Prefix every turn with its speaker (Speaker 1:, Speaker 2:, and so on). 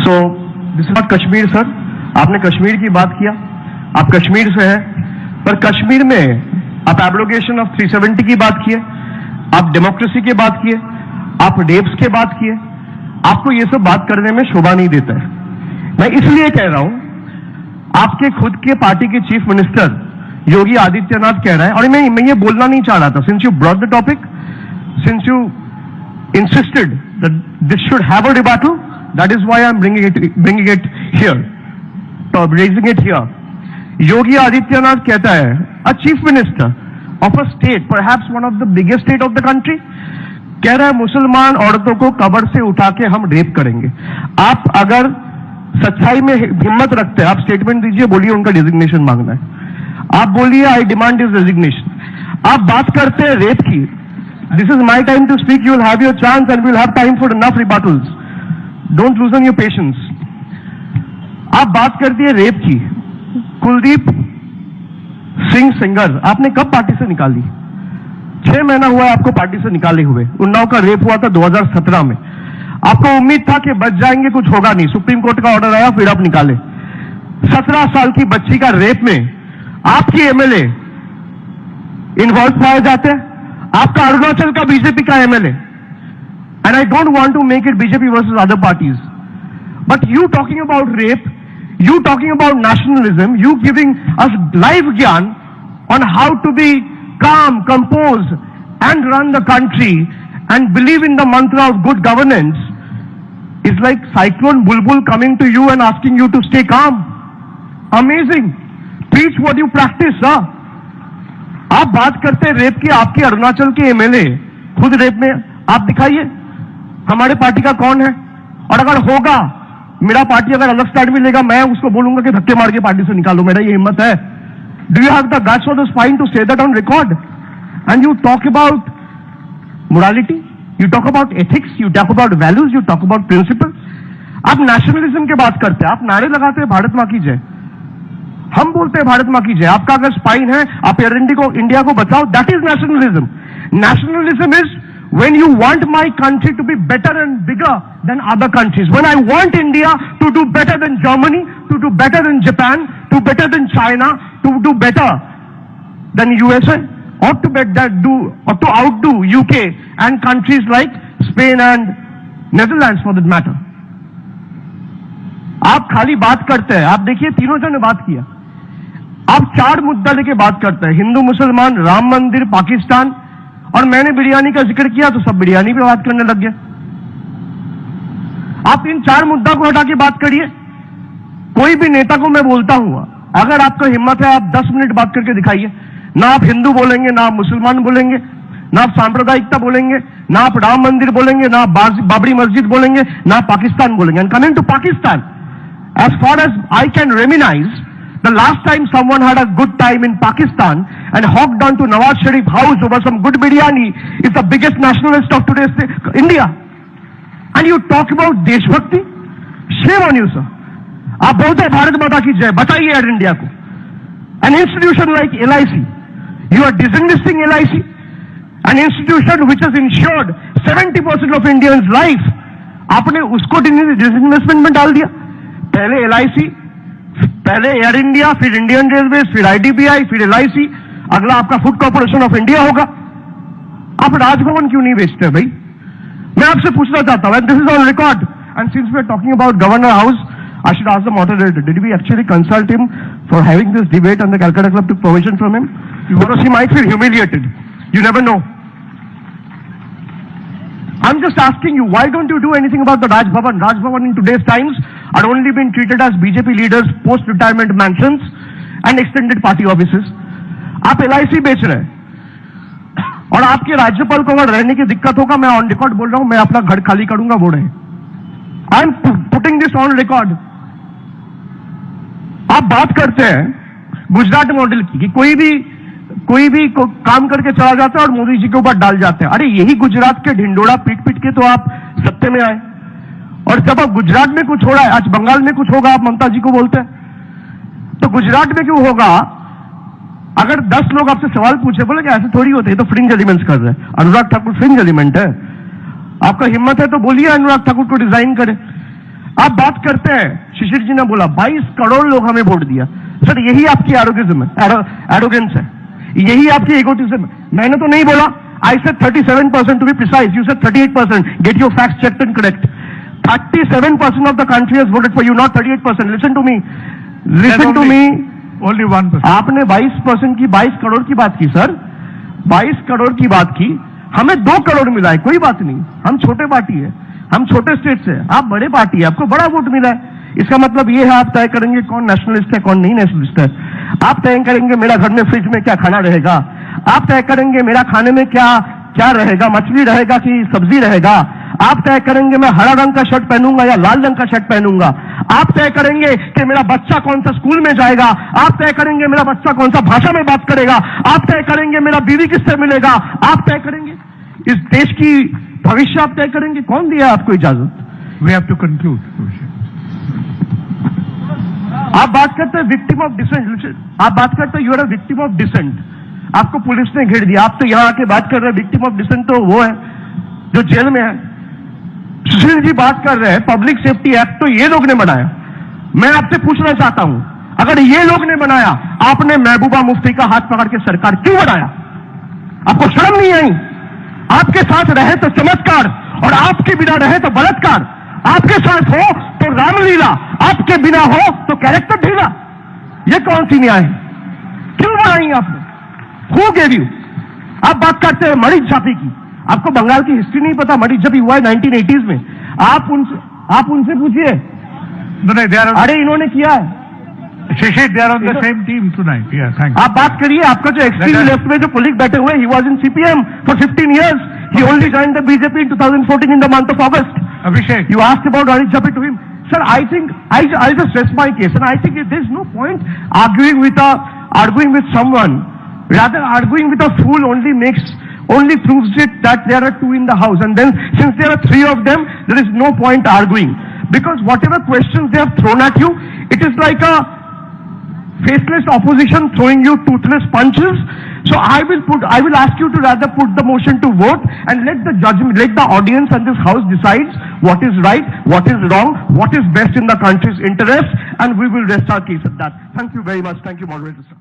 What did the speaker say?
Speaker 1: So this is not Kashmir sir. आपने कश्मीर की बात किया, आप कश्मीर से हैं, पर कश्मीर में आप एब्रोगेशन ऑफ 370 की बात किए, आप डेमोक्रेसी की बात किए, आप रेप्स के बात किए। आपको ये सब बात करने में शोभा नहीं देता है। मैं इसलिए कह रहा हूं, आपके खुद के पार्टी के चीफ मिनिस्टर योगी आदित्यनाथ कह रहा है, और मैं ये बोलना नहीं चाह रहा था, since you brought the topic, since you insisted that this should have a rebuttal, that is why I'm bringing it here, so raising it here. Yogi Adityanath कहता है, a chief minister of a state, perhaps one of the biggest state of the country, कह रहा है मुसलमान औरतों को कब्र से उठा के हम रेप करेंगे। आप अगर सच्चाई में हिम्मत रखते हैं, आप स्टेटमेंट दीजिए, बोलिए उनका डिजिग्नेशन मांगना है, आप बोलिए आई डिमांड हिज रेजिग्नेशन। आप बात करते हैं रेप की, this is my time to speak, you will have your chance and we will have time for enough rebuttals, don't loosen your patience. आप बात करती है रेप की, कुलदीप सिंह सेंगर आपने कब पार्टी से निकाली? 6 महीना हुआ है आपको पार्टी से निकाले हुए। उन्नाव का रेप हुआ था 2017 में, आपको उम्मीद था कि बच जाएंगे, कुछ होगा नहीं, सुप्रीम कोर्ट का ऑर्डर आया, फिर आप निकाले। 17 साल की बच्ची का रेप में आपकी एमएलए इन्वॉल्व पाए जाते हैं, आपका अरुणाचल का बीजेपी का MLA, and I don't want to make it BJP versus other parties, but you talking about rape, you talking about nationalism, you giving us live gyan on how to be calm, composed and run the country and believe in the mantra of good governance is like cyclone bulbul coming to you and asking you to stay calm. Amazing. Preach what you practice, sir. आप बात करते हैं rape की, आपके अरुणाचल के MLA खुद rape में, आप दिखाइए हमारे पार्टी का कौन है। और अगर होगा, मेरा पार्टी अगर अलग स्टैंड भी लेगा, मैं उसको बोलूंगा कि धक्के मार के पार्टी से निकालो, मेरा ये हिम्मत है। Do you have the guts or the spine to say that on record? And you talk about morality, you talk about ethics, you talk about values, you talk about principles. आप nationalism की बात करते हैं, आप नारे लगाते हैं भारत मां की जय, हम बोलते हैं भारत मां की जय। आपका अगर स्पाइन है, आप इंडिया को बचाओ, that is nationalism. Nationalism is when you want my country to be better and bigger than other countries, when I want India to do better than Germany, to do better than Japan, to better than China, to do better than USA, or to outdo UK and countries like Spain and Netherlands for that matter. आप खाली बात करते हैं, आप देखिए तीनों जन ने बात किया, आप 4 मुद्दा लेके बात करते हैं, हिंदू मुसलमान, राम मंदिर, पाकिस्तान, और मैंने बिरयानी का जिक्र किया तो सब बिरयानी पे बात करने लग गए। आप इन 4 मुद्दा को हटा के बात करिए। कोई भी नेता को मैं बोलता हूं, अगर आपका हिम्मत है आप 10 मिनट बात करके दिखाइए, ना आप हिंदू बोलेंगे, ना आप मुसलमान बोलेंगे, ना आप सांप्रदायिकता बोलेंगे, ना आप राम मंदिर बोलेंगे, ना आप बाबरी मस्जिद बोलेंगे, ना आप पाकिस्तान बोलेंगे। And coming to Pakistan, as far as I can reminisce, the last time someone had a good time in Pakistan and hopped on to Nawaz Sharif house over some good biryani is the biggest nationalist of today's India. And you talk about Deshbhakti? Shame on you, sir. आप बोलते हैं भारत माता की जय, बताइए air India को। An institution like LIC, you are disinvesting LIC, an institution which has ensured 70% of Indians' life, आपने उसको डिसइन्वेस्टमेंट में डाल दिया। पहले LIC, पहले एयर इंडिया, फिर इंडियन रेलवे, फिर IDBI, फिर LIC, अगला आपका फूड कॉर्पोरेशन ऑफ इंडिया होगा। आप राजभवन क्यों नहीं बेचते भाई? मैं आपसे पूछना चाहता हूं, this is on record, and since we are talking about governor house, I should ask the moderator, did we actually consult him for having this debate and the Calcutta Club took permission from him? Because he might feel humiliated. You never know. I'm just asking you, why don't you do anything about the Raj Bhavan? Raj Bhavan in today's times are only been treated as BJP leaders' post-retirement mansions and extended party offices. आप LIC बेच रहे हैं, और आपके राज्यपाल को अगर रहने की दिक्कत होगा, मैं ऑन रिकॉर्ड बोल रहा हूं, मैं अपना घर खाली करूंगा, वो रहे। I am putting this on record. आप बात करते हैं गुजरात मॉडल की, कि कोई भी काम करके चला जाता है और मोदी जी के ऊपर डाल जाते हैं। अरे यही गुजरात के ढिंडोरा पीट पीट के तो आप सत्ते में आए, और जब अब गुजरात में कुछ हो रहा है, आज बंगाल में कुछ होगा, आप ममता जी को बोलते हैं, तो गुजरात में क्यों होगा? अगर 10 लोग आपसे सवाल पूछे, बोले कि ऐसे थोड़ी होते, तो फ्रिंज एलिमेंट्स कर रहे हैं। अनुराग ठाकुर फ्रिंज एलिमेंट है, आपका हिम्मत है तो बोलिए अनुराग ठाकुर को डिजाइन करे। आप बात करते हैं, शिशिर जी ने बोला 22 करोड़ लोग हमें वोट दिया। सर यही आपकी एरोगेंस है, यही आपकी एगोटिज्म है। मैंने तो नहीं बोला, I said 37% to be precise, you said 38%, get your facts checked and correct. 37% of the country has voted for you, not 38%। Listen to me,
Speaker 2: only 1%।
Speaker 1: आपने 22% की 22 करोड़ की बात की सर, 22 करोड़ की बात की, हमें 2 करोड़ मिला है, कोई बात नहीं, हम छोटे पार्टी है, हम छोटे स्टेट से, आप बड़े पार्टी है, आपको बड़ा वोट मिला है। इसका मतलब ये है आप तय करेंगे कौन नेशनलिस्ट है कौन नहीं नेशनलिस्ट है। आप तय करेंगे मेरा घर में फ्रिज में क्या खाना रहेगा, आप तय करेंगे मेरा खाने में क्या क्या रहेगा, मछली रहेगा कि सब्जी रहेगा। आप तय करेंगे मैं हरा रंग का शर्ट पहनूंगा या लाल रंग का शर्ट पहनूंगा। आप तय करेंगे कि मेरा बच्चा कौन सा स्कूल में जाएगा। आप तय करेंगे मेरा बच्चा कौन सा भाषा में बात करेगा। आप तय करेंगे मेरा बीवी किससे मिलेगा। आप तय करेंगे इस देश की भविष्य, आप तय करेंगे। कौन दिया आपको इजाजत?
Speaker 2: We have to conclude.
Speaker 1: आप बात करते हैं विक्टिम ऑफ डिसेंट, आप बात करते हैं you are a victim of dissent, आपको पुलिस ने घेर दिया। आप तो यहां आके बात कर रहे हैं विक्टिम ऑफ डिसेंट तो वो है जो जेल में है। सुशील जी बात कर रहे हैं पब्लिक सेफ्टी एक्ट तो ये लोग ने बनाया। मैं आपसे पूछना चाहता हूं, अगर ये लोग ने बनाया, आपने महबूबा मुफ्ती का हाथ पकड़ के सरकार क्यों बनाया? आपको शर्म नहीं आई? आपके साथ रहे तो चमत्कार और आपके बिना रहे तो बलात्कार। आपके साथ हो तो रामलीला, आपके बिना हो तो कैरेक्टर ढीला। ये कौन सी न्याय है? क्यों बनाई आपने? Who gave you? आप बात करते हैं मरीज छापे की, आपको बंगाल की हिस्ट्री नहीं पता। मरीज छापी हुआ है 1980s में। आप उनसे पूछिए। अरे इन्होंने किया है।
Speaker 2: Shishir, they are on the same team tonight. Yeah, thanks.
Speaker 1: आप बात करिए, आपका जो एक्सट्रीम लेफ्ट में जो कोलीग बैठे हुए, he was in CPM for 15 years. He only joined the BJP in 2014 in the month of August.
Speaker 2: Abhishek,
Speaker 1: You asked about Arish Japi to him. Sir, I think I'll just stress my case, and I think there's no point arguing with someone. Rather, arguing with a fool only proves it that there are two in the house, and then since there are three of them, there is no point arguing, because whatever questions they have thrown at you, it is like a faceless opposition throwing you toothless punches. So I will ask you to rather put the motion to vote and let the audience and this house decides what is right, what is wrong, what is best in the country's interest, and we will rest our case at that. Thank you very much. Thank you, moderator sir.